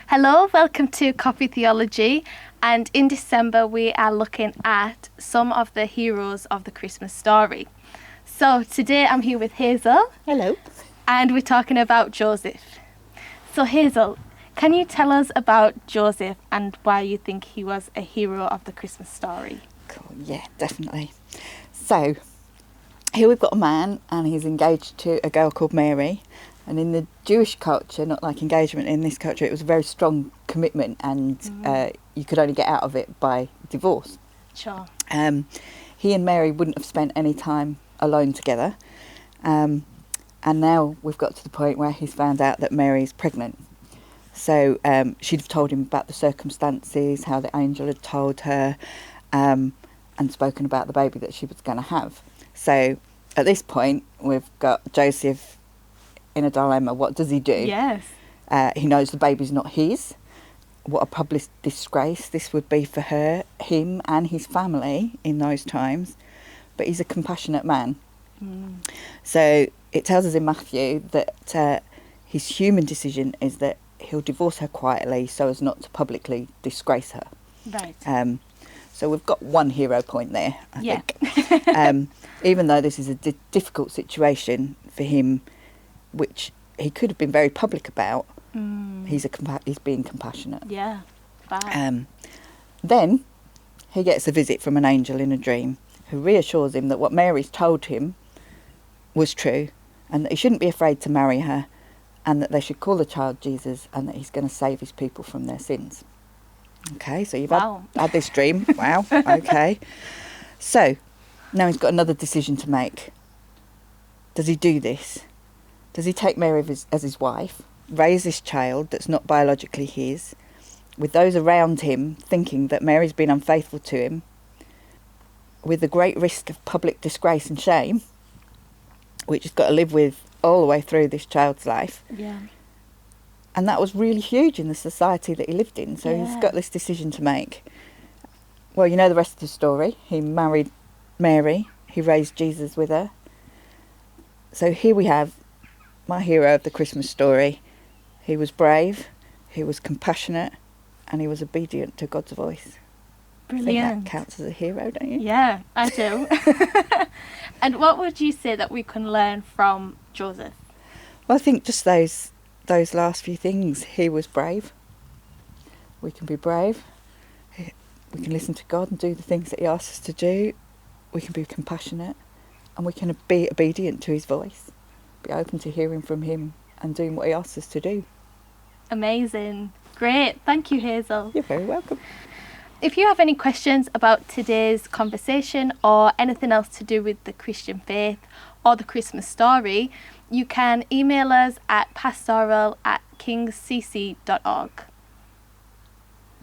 Hello, welcome to Copy Theology, and in December we are looking at some of the heroes of the Christmas story. So today I'm here with Hazel. Hello. And we're talking about Joseph. So Hazel, can you tell us about Joseph and why you think he was a hero of the Christmas story? Cool. Yeah, definitely. So here we've got a man and he's engaged to a girl called Mary. And in the Jewish culture, not like engagement in this culture, it was a very strong commitment and you could only get out of it by divorce. Sure. He and Mary wouldn't have spent any time alone together. And now we've got to the point where he's found out that Mary's pregnant. So she'd have told him about the circumstances, how the angel had told her, and spoken about the baby that she was going to have. So at this point, we've got Joseph in a dilemma. What does he do? Yes. He knows the baby's not his. What a public disgrace this would be for him and his family in those times. But he's a compassionate man. So it tells us in Matthew that his human decision is that he'll divorce her quietly so as not to publicly disgrace her. Right. So we've got one hero point there, I think. Even though this is a difficult situation for him, which he could have been very public about, he's being compassionate. Yeah. Wow. Then he gets a visit from an angel in a dream who reassures him that what Mary's told him was true and that he shouldn't be afraid to marry her and that they should call the child Jesus and that he's going to save his people from their sins. Okay, so you've had this dream. Wow, okay. So now he's got another decision to make. Does he do this? Does he take Mary as his wife, raise this child that's not biologically his, with those around him thinking that Mary's been unfaithful to him, with the great risk of public disgrace and shame, which he's got to live with all the way through this child's life? Yeah. And that was really huge in the society that he lived in. So he's got this decision to make. Well, you know the rest of the story. He married Mary. He raised Jesus with her. So here we have my hero of the Christmas story. He was brave, he was compassionate, and he was obedient to God's voice. Brilliant. I think that counts as a hero, don't you? Yeah, I do. And what would you say that we can learn from Joseph? Well, I think just those last few things. He was brave. We can be brave. We can listen to God and do the things that he asks us to do. We can be compassionate, and we can be obedient to his voice. Be open to hearing from him and doing what he asks us to do. Amazing. Great. Thank you, Hazel. You're very welcome. If you have any questions about today's conversation or anything else to do with the Christian faith or the Christmas story, you can email us at pastoral@kingscc.org.